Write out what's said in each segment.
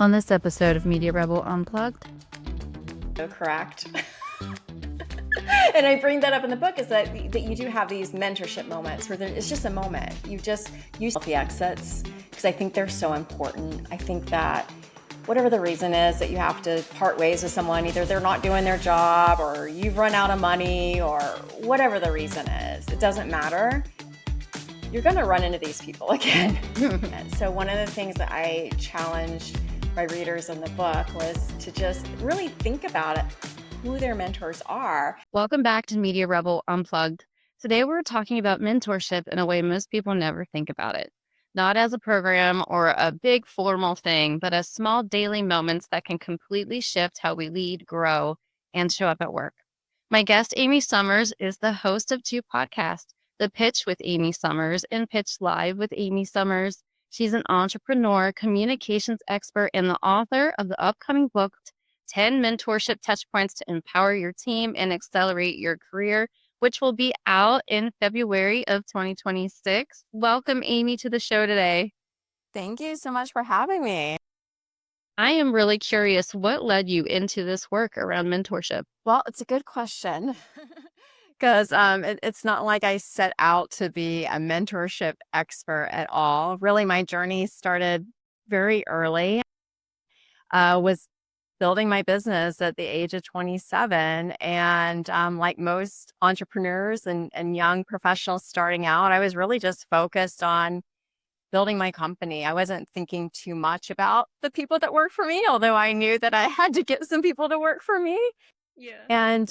On this episode of Media Rebel Unplugged. Correct. And I bring that up in the book is that you do have these mentorship moments where it's just a moment. You just use the exits because I think they're so important. I think that whatever the reason is that you have to part ways with someone, either they're not doing their job or you've run out of money or whatever the reason is, it doesn't matter. You're going to run into these people again. So one of the things that I challenged my readers in the book was to just really think about it, who their mentors are. Welcome back to Media Rebel Unplugged. Today we're talking about mentorship in a way most people never think about it. Not as a program or a big formal thing, but as small daily moments that can completely shift how we lead, grow, and show up at work. My guest, Amy Summers, is the host of two podcasts, The Pitch with Amy Summers and Pitch Live with Amy Summers. She's an entrepreneur, communications expert, and the author of the upcoming book, 10 Mentorship Touchpoints to Empower Your Team and Accelerate Your Career, which will be out in February of 2026. Welcome, Amy, to the show today. Thank you so much for having me. I am really curious, what led you into this work around mentorship? Well, it's a good question because it's not like I set out to be a mentorship expert at all. Really, my journey started very early. Was building my business at the age of 27. And like most entrepreneurs and young professionals starting out, I was really just focused on building my company. I wasn't thinking too much about the people that work for me, although I knew that I had to get some people to work for me. Yeah. And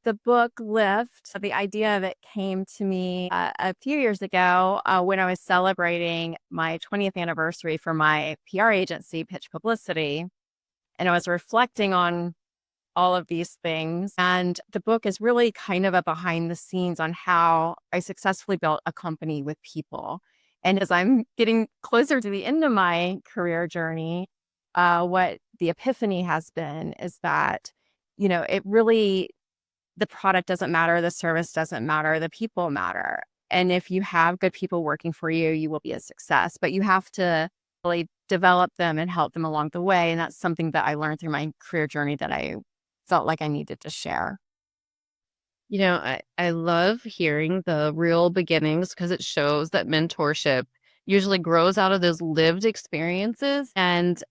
the book Lift, the idea of it came to me a few years ago when I was celebrating my 20th anniversary for my PR agency, Pitch Publicity. And I was reflecting on all of these things. And the book is really kind of a behind the scenes on how I successfully built a company with people. And as I'm getting closer to the end of my career journey, what the epiphany has been is that, it really, the product doesn't matter, the service doesn't matter, the people matter. And if you have good people working for you, you will be a success. But you have to really develop them and help them along the way. And that's something that I learned through my career journey that I felt like I needed to share. I love hearing the real beginnings because it shows that mentorship usually grows out of those lived experiences. And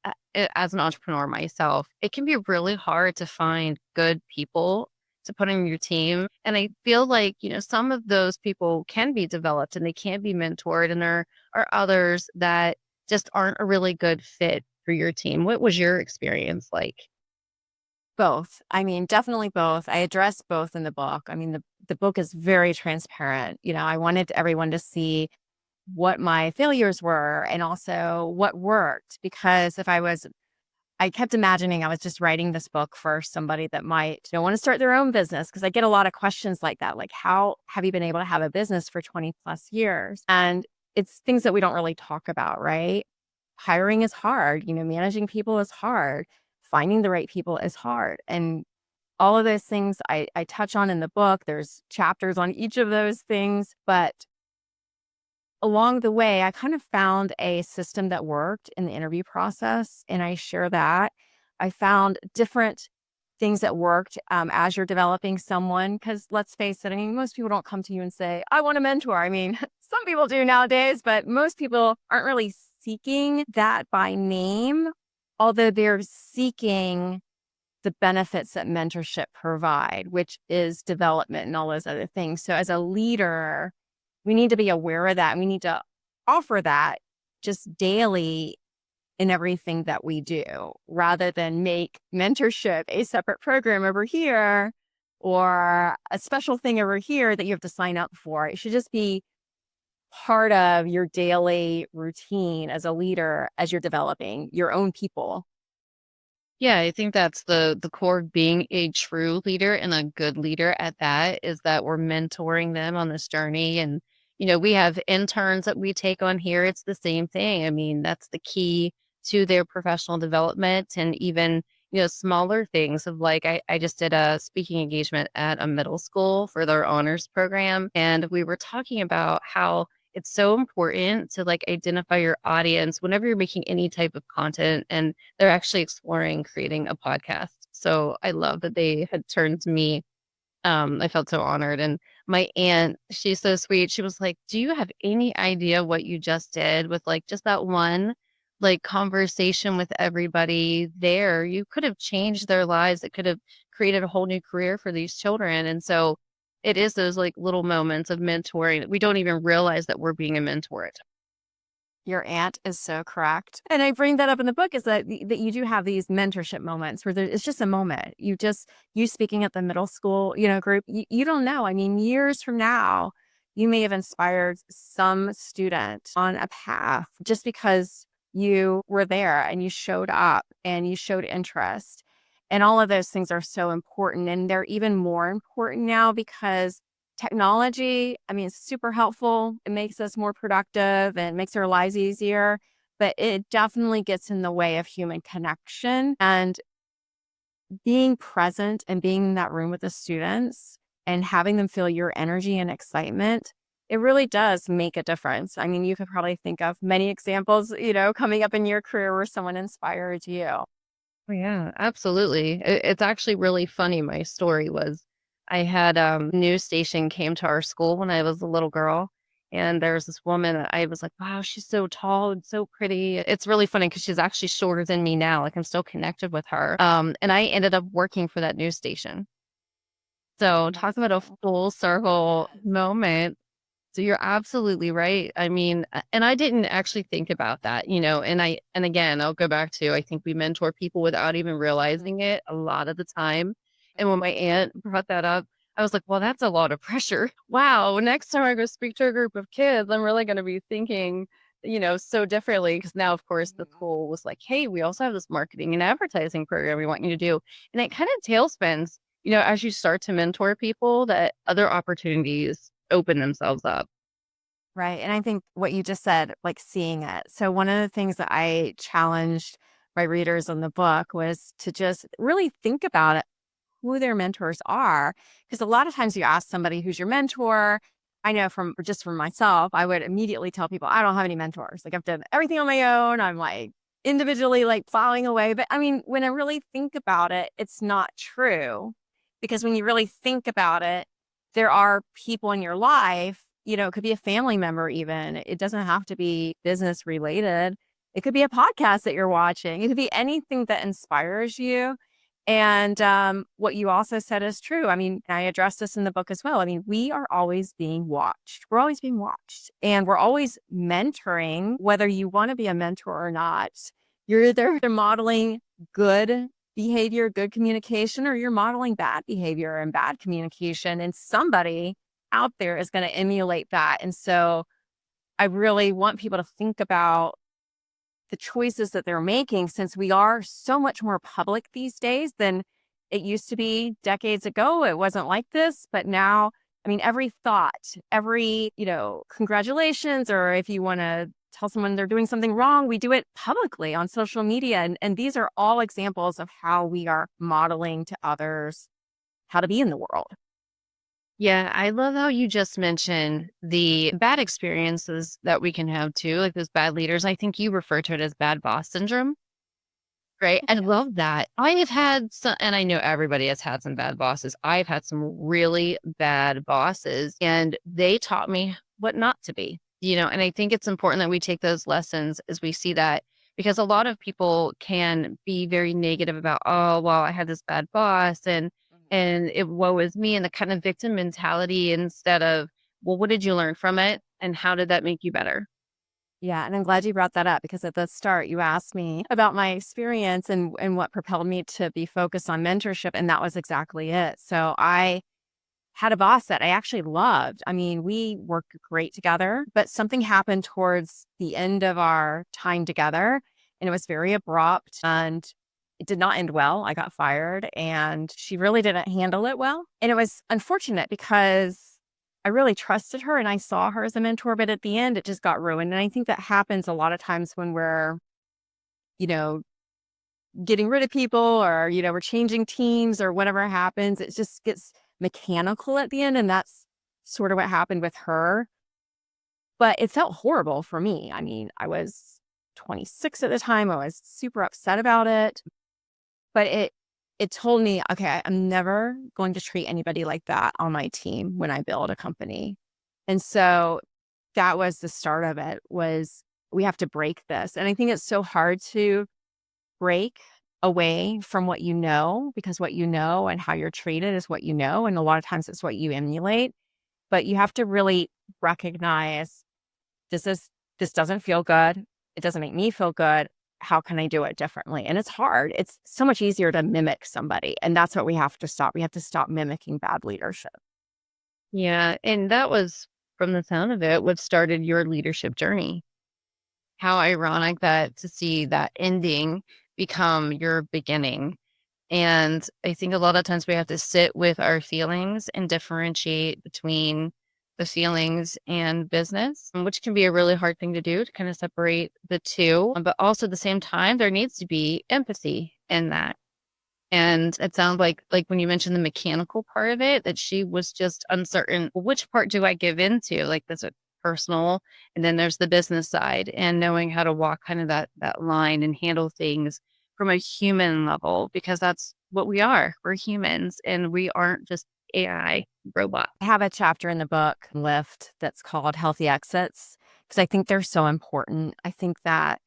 as an entrepreneur myself, it can be really hard to find good people to put on your team. And I feel like, some of those people can be developed and they can be mentored. And there are others that just aren't a really good fit for your team. What was your experience like? Both. I mean, definitely both. I address both in the book. I mean, the book is very transparent. I wanted everyone to see what my failures were and also what worked, because I kept imagining I was just writing this book for somebody that might want to start their own business, because I get a lot of questions like that, like, how have you been able to have a business for 20 plus years? And it's things that we don't really talk about, right? Hiring is hard, managing people is hard, finding the right people is hard. And all of those things I touch on in the book. There's chapters on each of those things, but along the way, I kind of found a system that worked in the interview process, and I share that. I found different things that worked as you're developing someone, because let's face it, I mean, most people don't come to you and say, I want a mentor. I mean, some people do nowadays, but most people aren't really seeking that by name, although they're seeking the benefits that mentorship provide, which is development and all those other things. So as a leader, we need to be aware of that. And we need to offer that just daily in everything that we do, rather than make mentorship a separate program over here or a special thing over here that you have to sign up for. It should just be part of your daily routine as a leader as you're developing your own people. Yeah, I think that's the core of being a true leader and a good leader at that, is that we're mentoring them on this journey. And, we have interns that we take on here. It's the same thing. I mean, that's the key to their professional development, and even, smaller things of like, I just did a speaking engagement at a middle school for their honors program. And we were talking about how it's so important to like identify your audience whenever you're making any type of content and they're actually exploring creating a podcast. So I love that they had turned to me. I felt so honored. And my aunt, she's so sweet. She was like, "Do you have any idea what you just did with like just that one like conversation with everybody there? You could have changed their lives. It could have created a whole new career for these children." And so it is those like little moments of mentoring that we don't even realize that we're being a mentor at. Your aunt is so correct. And I bring that up in the book is that you do have these mentorship moments where it's just a moment. You speaking at the middle school, group, you don't know. I mean, years from now, you may have inspired some student on a path just because you were there and you showed up and you showed interest. And all of those things are so important. And they're even more important now because technology, I mean, it's super helpful. It makes us more productive and makes our lives easier, but it definitely gets in the way of human connection and being present and being in that room with the students and having them feel your energy and excitement. It really does make a difference. I mean, you could probably think of many examples, coming up in your career where someone inspired you. Oh, yeah, absolutely. It's actually really funny. My story was I had news station came to our school when I was a little girl. And there was this woman that I was like, wow, she's so tall and so pretty. It's really funny because she's actually shorter than me now. Like I'm still connected with her. And I ended up working for that news station. So talk about a full circle moment. So you're absolutely right. I mean, and I didn't actually think about that, and again, I'll go back to I think we mentor people without even realizing it a lot of the time. And when my aunt brought that up, I was like, well, that's a lot of pressure. Wow. Next time I go speak to a group of kids, I'm really going to be thinking, so differently. Cause now, of course, the school was like, hey, we also have this marketing and advertising program we want you to do. And it kind of tailspins, as you start to mentor people, that other opportunities open themselves up. Right. And I think what you just said, like seeing it. So, one of the things that I challenged my readers in the book was to just really think about it, who their mentors are. Because a lot of times you ask somebody who's your mentor. I know from myself, I would immediately tell people, I don't have any mentors. Like I've done everything on my own. I'm like individually like plowing away. But I mean, when I really think about it, it's not true. Because when you really think about it, there are people in your life, it could be a family member, even. It doesn't have to be business related. It could be a podcast that you're watching. It could be anything that inspires you. And what you also said is true. I mean, I address this in the book as well. I mean, we are always being watched. We're always being watched. And we're always mentoring, whether you want to be a mentor or not. You're either modeling good behavior, good communication, or you're modeling bad behavior and bad communication. And somebody out there is going to emulate that. And so I really want people to think about the choices that they're making, since we are so much more public these days than it used to be decades ago. It wasn't like this, but now, I mean, every thought, every, congratulations, or if you want to tell someone they're doing something wrong, we do it publicly on social media. And these are all examples of how we are modeling to others how to be in the world. Yeah, I love how you just mentioned the bad experiences that we can have too, like those bad leaders. I think you refer to it as bad boss syndrome, right? I love that. I have had some, and I know everybody has had some bad bosses. I've had some really bad bosses, and they taught me what not to be, and I think it's important that we take those lessons as we see that because a lot of people can be very negative about, oh, well, I had this bad boss and it woe is me and the kind of victim mentality instead of, well, what did you learn from it? And how did that make you better? Yeah, and I'm glad you brought that up because at the start you asked me about my experience and what propelled me to be focused on mentorship, and that was exactly it. So I had a boss that I actually loved. I mean, we worked great together, but something happened towards the end of our time together, and it was very abrupt and it did not end well. I got fired and she really didn't handle it well. And it was unfortunate because I really trusted her and I saw her as a mentor, but at the end it just got ruined. And I think that happens a lot of times when we're, you know, getting rid of people or, we're changing teams or whatever happens. It just gets mechanical at the end. And that's sort of what happened with her. But it felt horrible for me. I mean, I was 26 at the time. I was super upset about it. But it told me, okay, I'm never going to treat anybody like that on my team when I build a company. And so that was the start of it, was we have to break this. And I think it's so hard to break away from what you know, because what you know and how you're treated is what you know. And a lot of times it's what you emulate. But you have to really recognize this doesn't feel good. It doesn't make me feel good. How can I do it differently? And it's hard. It's so much easier to mimic somebody. And that's what we have to stop. We have to stop mimicking bad leadership. Yeah. And that was, from the sound of it, what started your leadership journey. How ironic that to see that ending become your beginning. And I think a lot of times we have to sit with our feelings and differentiate between the feelings and business, which can be a really hard thing to do, to kind of separate the two. But also at the same time, there needs to be empathy in that. And it sounds like when you mentioned the mechanical part of it, that she was just uncertain, "Well, which part do I give into? Like, that's a personal, and then there's the business side, and knowing how to walk kind of that line and handle things from a human level, because that's what we are. We're humans, and we aren't just AI robots." I have a chapter in the book, Lift, that's called Healthy Exits, because I think they're so important. I think that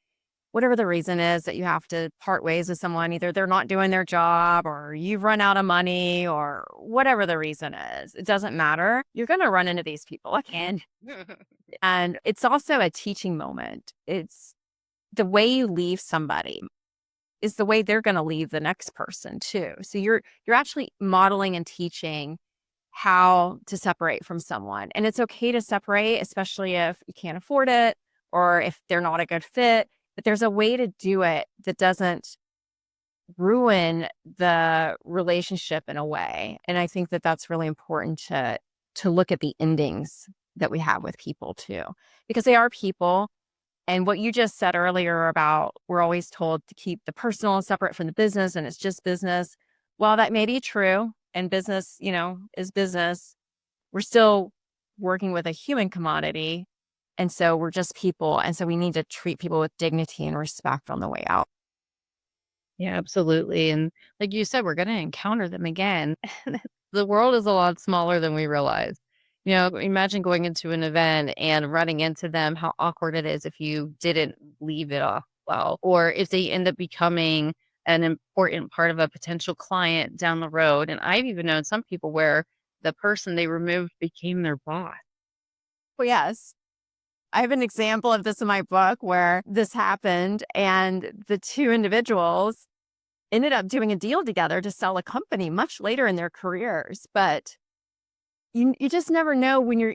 whatever the reason is that you have to part ways with someone, either they're not doing their job or you've run out of money or whatever the reason is, it doesn't matter. You're going to run into these people again. And it's also a teaching moment. It's the way you leave somebody is the way they're going to leave the next person too. So you're actually modeling and teaching how to separate from someone. And it's okay to separate, especially if you can't afford it or if they're not a good fit. But there's a way to do it that doesn't ruin the relationship in a way. And I think that that's really important to look at the endings that we have with people too, because they are people. And what you just said earlier about we're always told to keep the personal separate from the business and it's just business. While that may be true and business, is business, we're still working with a human commodity. And so we're just people. And so we need to treat people with dignity and respect on the way out. Yeah, absolutely. And like you said, we're going to encounter them again. The world is a lot smaller than we realize. Imagine going into an event and running into them, how awkward it is if you didn't leave it off well, or if they end up becoming an important part of a potential client down the road. And I've even known some people where the person they removed became their boss. Well, yes. I have an example of this in my book where this happened, and the two individuals ended up doing a deal together to sell a company much later in their careers. But you just never know when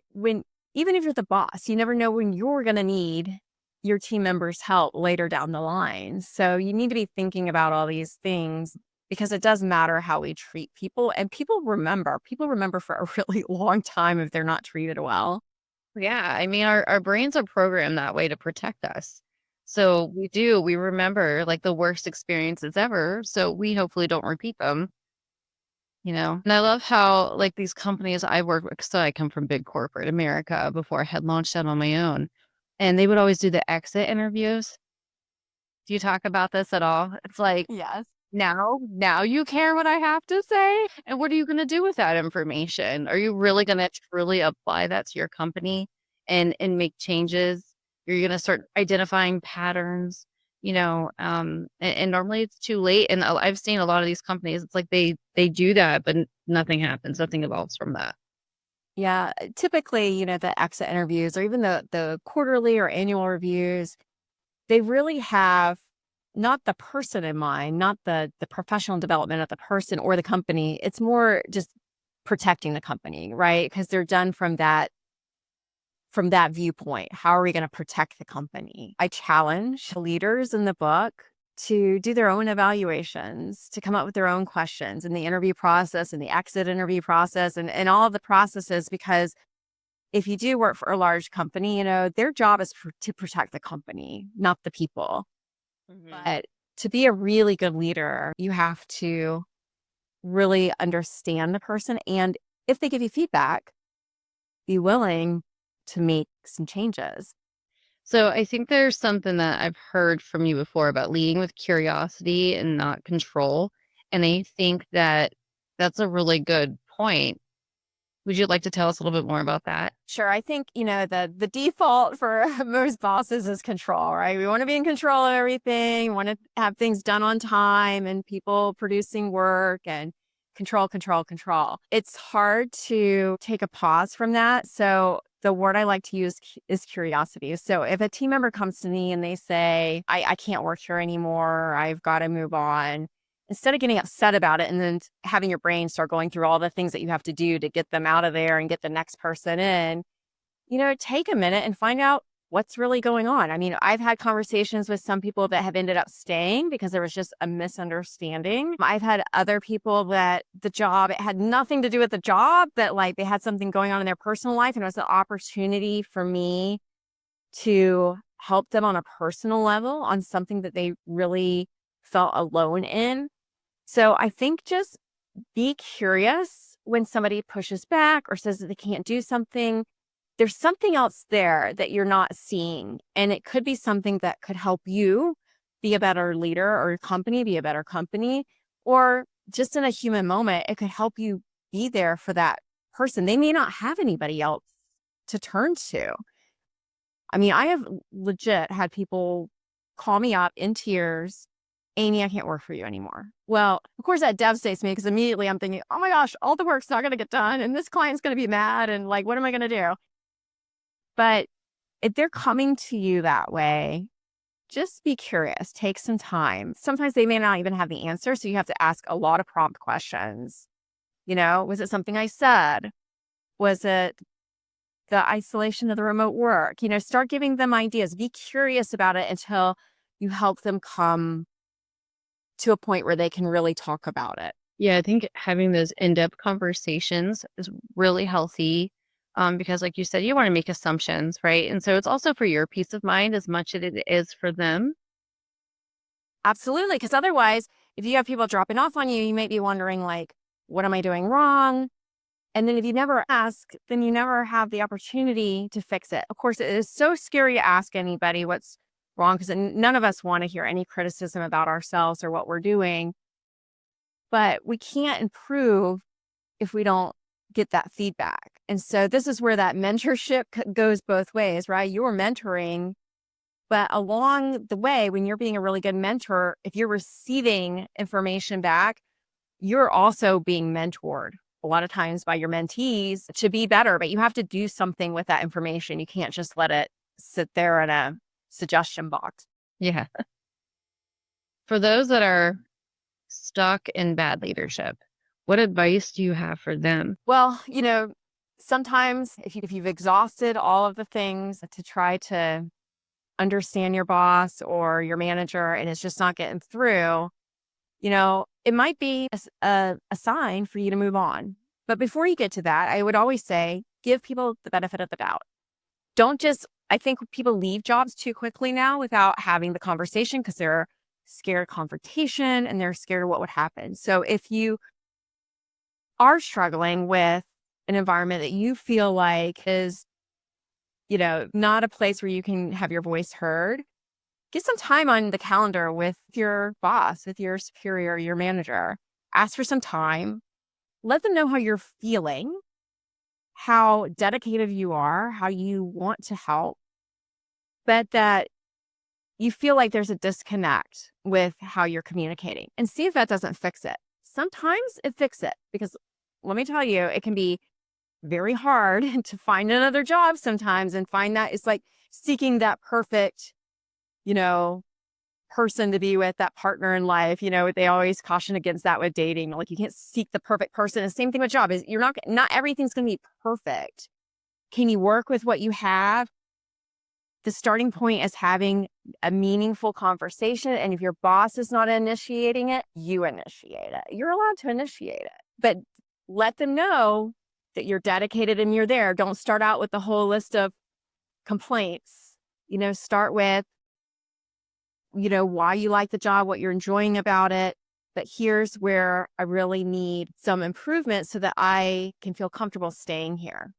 even if you're the boss, you never know when you're going to need your team members' help later down the line. So you need to be thinking about all these things because it does matter how we treat people, and people remember for a really long time if they're not treated well. Yeah, I mean, our brains are programmed that way to protect us. So we remember like the worst experiences ever. So we hopefully don't repeat them. And I love how like these companies I work with, so I come from big corporate America before I had launched out on my own. And they would always do the exit interviews. Do you talk about this at all? It's like, Yes. now you care what I have to say? And what are you going to do with that information? Are you really going to truly apply that to your company and make changes? You're going to start identifying patterns, and normally it's too late. And I've seen a lot of these companies, it's like they do that, but nothing happens. Nothing evolves from that. Yeah. Typically, the exit interviews or even the quarterly or annual reviews, they really have not the person in mind, not the professional development of the person or the company. It's more just protecting the company, right? Because they're done from that viewpoint. How are we going to protect the company? I challenge leaders in the book to do their own evaluations, to come up with their own questions in the interview process and the exit interview process and all of the processes, because if you do work for a large company, their job is to protect the company, not the people. But to be a really good leader, you have to really understand the person. And if they give you feedback, be willing to make some changes. So I think there's something that I've heard from you before about leading with curiosity and not control. And I think that that's a really good point. Would you like to tell us a little bit more about that? Sure. I think, the default for most bosses is control, right? We want to be in control of everything, want to have things done on time and people producing work and control, control, control. It's hard to take a pause from that. So the word I like to use is curiosity. So if a team member comes to me and they say, I can't work here anymore, I've got to move on, instead of getting upset about it and then having your brain start going through all the things that you have to do to get them out of there and get the next person in, take a minute and find out what's really going on. I mean, I've had conversations with some people that have ended up staying because there was just a misunderstanding. I've had other people that it had nothing to do with the job, that like they had something going on in their personal life and it was an opportunity for me to help them on a personal level on something that they really felt alone in. So I think just be curious when somebody pushes back or says that they can't do something. There's something else there that you're not seeing. And it could be something that could help you be a better leader or your company be a better company. Or just in a human moment, it could help you be there for that person. They may not have anybody else to turn to. I mean, I have legit had people call me up in tears, Amy, I can't work for you anymore. Well, of course, that devastates me because immediately I'm thinking, oh my gosh, all the work's not going to get done and this client's going to be mad and like, what am I going to do? But if they're coming to you that way, just be curious, take some time. Sometimes they may not even have the answer. So you have to ask a lot of prompt questions. Was it something I said? Was it the isolation of the remote work? Start giving them ideas. Be curious about it until you help them come to a point where they can really talk about it. Yeah, I think having those in-depth conversations is really healthy because, like you said, you want to make assumptions, right? And so it's also for your peace of mind as much as it is for them. Absolutely. Because otherwise, if you have people dropping off on you, you might be wondering, like, what am I doing wrong? And then if you never ask, then you never have the opportunity to fix it. Of course, it is so scary to ask anybody what's wrong because none of us want to hear any criticism about ourselves or what we're doing. But we can't improve if we don't get that feedback. And so this is where that mentorship goes both ways, right? You're mentoring, but along the way, when you're being a really good mentor, if you're receiving information back, you're also being mentored a lot of times by your mentees to be better, but you have to do something with that information. You can't just let it sit there in a suggestion box. Yeah. For those that are stuck in bad leadership, what advice do you have for them? Well, sometimes if you've exhausted all of the things to try to understand your boss or your manager and it's just not getting through, it might be a sign for you to move on. But before you get to that, I would always say, give people the benefit of the doubt. I think people leave jobs too quickly now without having the conversation because they're scared of confrontation and they're scared of what would happen. So if you are struggling with an environment that you feel like is, not a place where you can have your voice heard, get some time on the calendar with your boss, with your superior, your manager. Ask for some time. Let them know how you're feeling, how dedicated you are, how you want to help, but that you feel like there's a disconnect with how you're communicating and see if that doesn't fix it. Sometimes it fixes it because let me tell you, it can be very hard to find another job sometimes and find that it's like seeking that perfect, person to be with, that partner in life. They always caution against that with dating. Like you can't seek the perfect person. The same thing with job is not everything's going to be perfect. Can you work with what you have? The starting point is having a meaningful conversation. And if your boss is not initiating it, you initiate it. You're allowed to initiate it, but let them know that you're dedicated and you're there. Don't start out with the whole list of complaints. Start with, why you like the job, what you're enjoying about it. But here's where I really need some improvement so that I can feel comfortable staying here.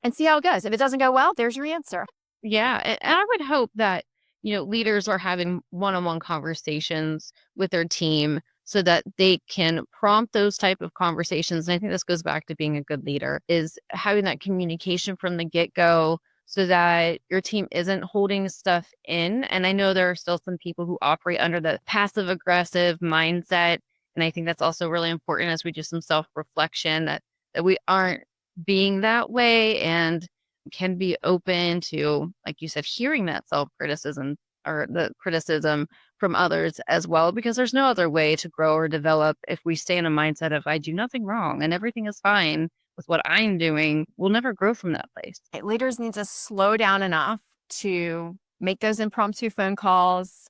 and see how it goes. If it doesn't go well, there's your answer. Yeah, and I would hope that, leaders are having one-on-one conversations with their team so that they can prompt those type of conversations. And I think this goes back to being a good leader is having that communication from the get-go so that your team isn't holding stuff in. And I know there are still some people who operate under the passive aggressive mindset. And I think that's also really important as we do some self-reflection that we aren't being that way and can be open to, like you said, hearing that self-criticism or the criticism from others as well, because there's no other way to grow or develop if we stay in a mindset of I do nothing wrong and everything is fine with what I'm doing. We'll never grow from that place. Leaders need to slow down enough to make those impromptu phone calls.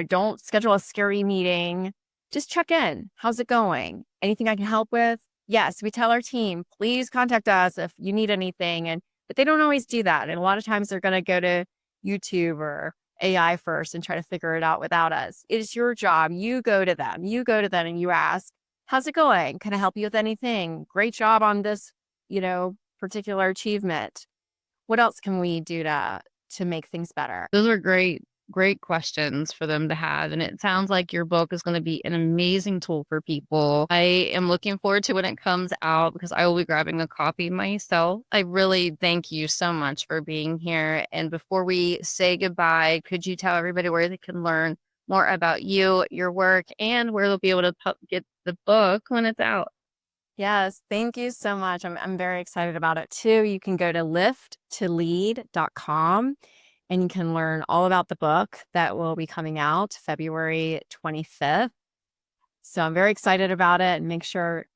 Don't schedule a scary meeting. Just check in. How's it going? Anything I can help with? Yes, we tell our team, please contact us if you need anything. But they don't always do that. And a lot of times they're going to go to YouTube or AI first and try to figure it out without us. It is your job. You go to them. You go to them and you ask, how's it going? Can I help you with anything? Great job on this, particular achievement. What else can we do to make things better? Those are great questions for them to have. And it sounds like your book is going to be an amazing tool for people. I am looking forward to when it comes out because I will be grabbing a copy myself. I really thank you so much for being here. And before we say goodbye, could you tell everybody where they can learn more about you, your work, and where they'll be able to get the book when it's out? Yes, thank you so much. I'm very excited about it too. You can go to lifttolead.com and you can learn all about the book that will be coming out February 25th. So I'm very excited about it, and make sure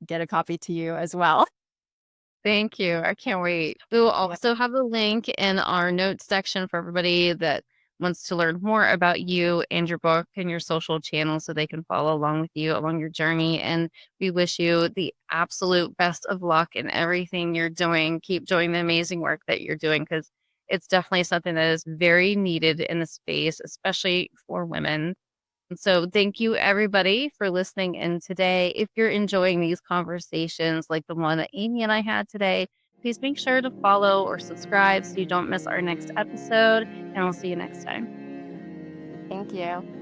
get a copy to you as well. Thank you. I can't wait. We will also have a link in our notes section for everybody that wants to learn more about you and your book and your social channels so they can follow along with you along your journey. And we wish you the absolute best of luck in everything you're doing. Keep doing the amazing work that you're doing because it's definitely something that is very needed in the space, especially for women. And so thank you everybody for listening in today. If you're enjoying these conversations like the one that Amy and I had today, please make sure to follow or subscribe so you don't miss our next episode. And I'll see you next time. Thank you.